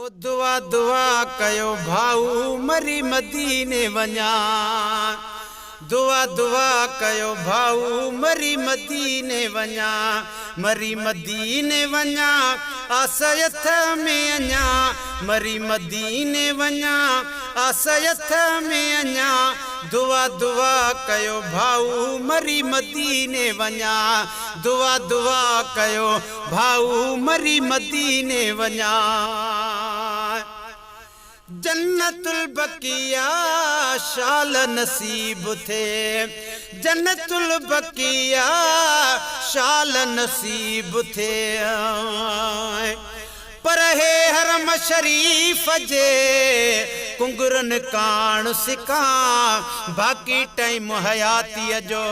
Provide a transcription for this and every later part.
दुआ दुआ कयो भाऊ मरी मदीने वञा। दुआ दुआ कयो भाऊ मरी मदीने वञा। मरी मदीने वञा आसयथ में अञा। मरी मदीने वञा आसयथ में अञा। दुआ दुआ कयो भाऊ मरी मदीने वञा। दुआ दुआ कयो भाऊ मरी मदीने वञा। जन्नतुल बकिया शाल नसीब थे। जन्नतुल बकिया शाल नसीब थे। पर हे हरम शरीफ जे कुंगरन कान सिका। बाकी टाइम हयाती जो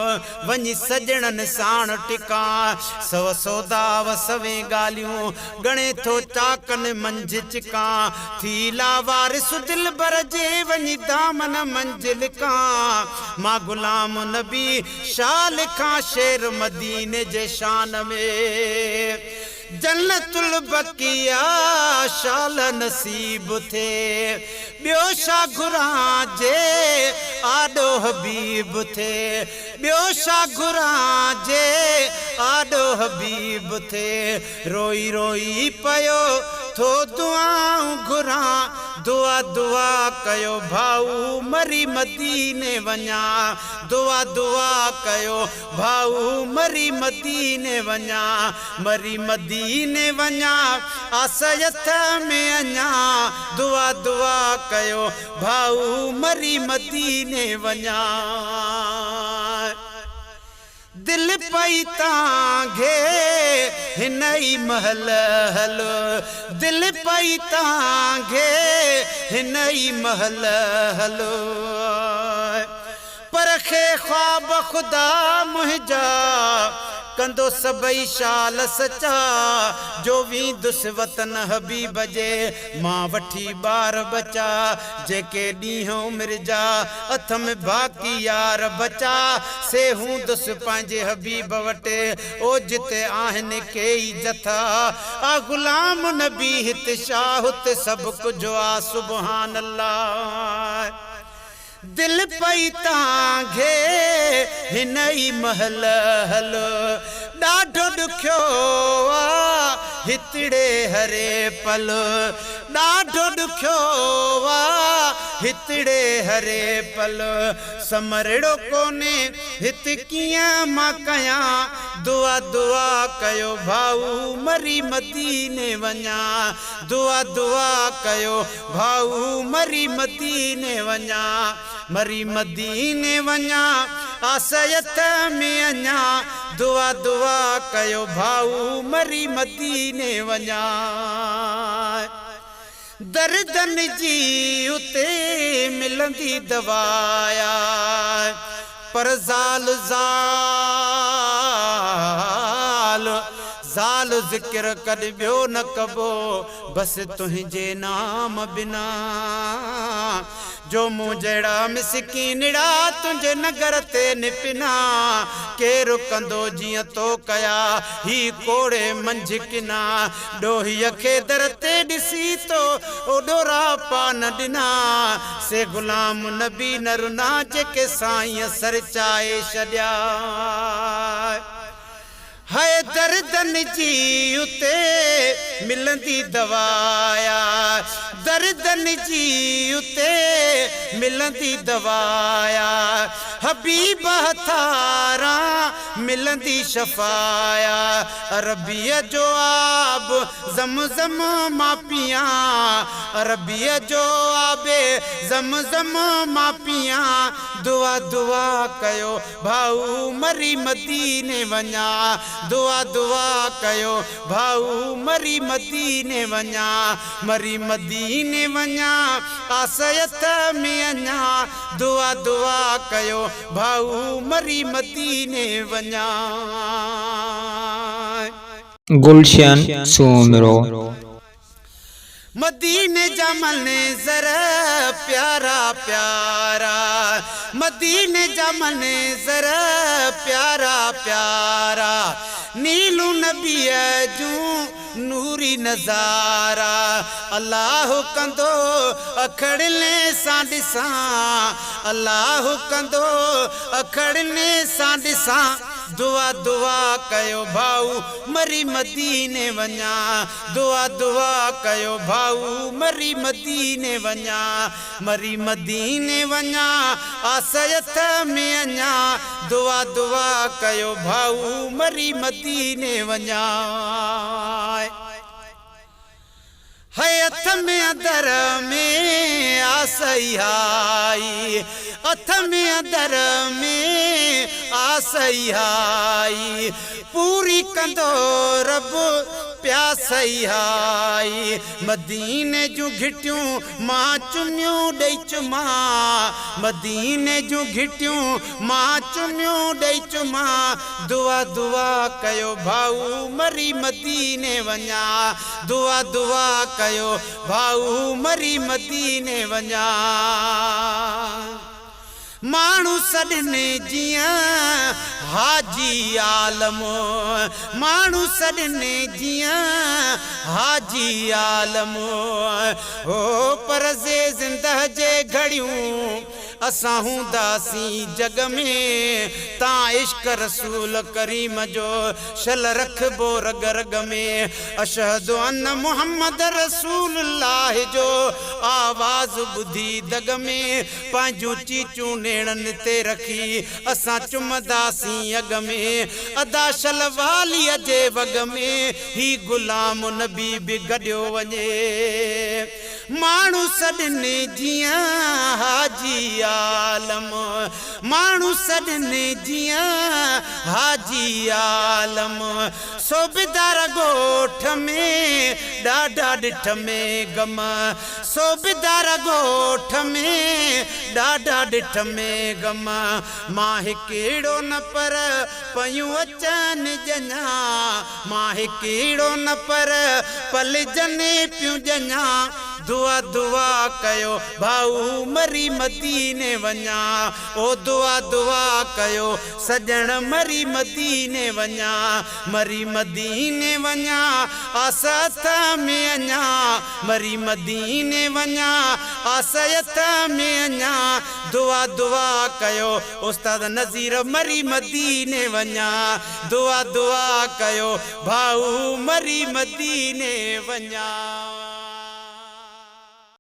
वञी सजणन साण टिका। सव सौदा वसवे गालियूं गणे थो चाकन मंझ चिका। थी लावारिस दिल बर जे वञी दामन मंजिल का। मां गुलाम नबी शाह लिखा शेर मदीने जे शान में। जन्नतुल बकिया शाल नसीब थे। ॿियो छा घुरां जे आॾो हबीब थे। ॿियो छा घुरां जे आॾो हबीब थे। रोई रोई पयो थो दुआऊं घुरां। दुआ दुआ कयो भाऊ मरी मदीने वञा। दुआ दुआ कयो भाऊ मरी मदीने वञा। मरी मदीने वञा आसयथ में अञा। दुआ दुआ कयो भाऊ मरी मदीने वञा। दिल पई तांघे हिन ई महल हलो। दिल पई तांघे हिन ई महल हलो। पर खे ख्वाब खुदा मुंहिंजा कंदो सबई शाल सचा। जो वींदुस वतन हबीब जे मां वठी बार बचा। जेके ॾींहं उमिरि जा हथ में बाक़ी यार बचा। से हूंदुसि पंहिंजे हबीब वटि ओ जिते आहिनि कई जथा। आ गुलाम नबी हित शाह हुते सभु कुझु आ सुभान अल्लाह। दिल पई तांघे हिन ई महल हलो। ॾाढो ॾुखियो आ हितड़े हरे पल। ॾाढो ॾुखियो आ हितड़े हरे पल। समरड़ो कोने हित कीअं मां कयां। दुआ दुआ कयो भाऊ मरी मदीने वञा। दुआ दुआ कयो भाऊ मरी मदीने वञा। मरी मदीने वञा आसयथ में अञा। दुआ दुआ कयो भाऊ मरी मदीने वञा। दर्दन जी उते मिलंदी दवाया। पर ज़ाल ज़ाल ज़िक्र कॾहिं ॿियो न कबो बस तुंहिंजे नाम बिना। जो मूं जहिड़ा मिसकीनड़ा तुंहिंजे नगर ते निपिना। केरु कंदो जीअं तो कया ही कोड़े मंझ किना। ॾोहीअ खे दर ते ॾिसी तो ओॾोरा पा न ॾिना। से गुलाम नबी न रुना जेके साईं सर चाए छॾिया। है दर्दन जी उते मिलंदी दवाया। दर्दन जी उते मिलंदी दवाया। हबीब हथारा मिलंदी शफाया। अरबीअ जो आब ज़मज़म मां पियां। अरबीअ जो आबे ज़मज़म मां पियां। दुआ दुआ कयो भाऊ मरी मदीने वञा। दुआ दुआ कयो भाऊ मरी मदीने वञा। मरी मदीने वञा आसयथ में अञा। दुआ दुआ कयो भाऊ मरी मदीने वञा। गुलशन सोमरो। मदीने जा मंज़र प्यारा प्यारा। मदीने जा मंज़र प्यारा प्यारा। नीलू नबीअ जूं नूरी नज़ारा अल्लाह कंदो अखड़ने सां ॾिसां अल्लाह कंदो अखड़ने सां ॾिसां दुआ दुआ कयो भाऊ मरी मदीने वञा दुआ दुआ कयो भाऊ मरी मदीने वञा मरी मदीने वञा आसयत में अञा दुआ दुआ कयो भाऊ मरी मदीने वञा है अथ में अदर में आसई आई अथ में अदर में आसई आई पूरी कंदो रब प्यासई आई मदीने जूं घिटियूं मां चुमियूं ॾेई चुमा मदीने जूं घिटियूं मां चुमियूं ॾेई चुमा दुआ दुआ कयो भाऊ मरी मदीने वञा दुआ दुआ कयो भाऊ मरी मदीने वञा माण्हू सॾने जियां हाजी आलम माण्हू सॾने जियां हाजी आलम हो पर जे ज़िंदह जे घड़ियूं असां हूंदासीं जग में तां इश्क रसूल करीम जो शल रखबो रग रग में अशहदु अन्न मुहम्मद रसूलुल्लाह जो आवाज़ ॿुधी दग में पंहिंजूं चीचूं नेड़नि ते रखी असां चुमंदासीं अग में अदा शल वालीअ जे वग में ही गुलाम नबी बि गॾियो वञे माण्हू सॾने जियां हाजी आलम माण्हू सॾने जियां हाजी आलम सोबेदार ॻोठ में ॾाढा ॾिठ में गम सोबेदार ॻोठ में ॾाढा ॾिठ में गम मां हिकिड़ो न पर पयूं अचनि ॼञा मां हिकिड़ो न पर पल जने पियूं ॼञा दुआ दुआ कयो भाऊ मरी मदीने वञा ओ दुआ दुआ कयो सजण मरी मदीने वञा मरी मदीने वञा आसत में अञा मरी मदीने वञा आसयत में अञा दुआ दुआ कयो उस्ताद नज़ीर मरी मदीने वञा दुआ दुआ कयो भाऊ मरी मदीने वञा।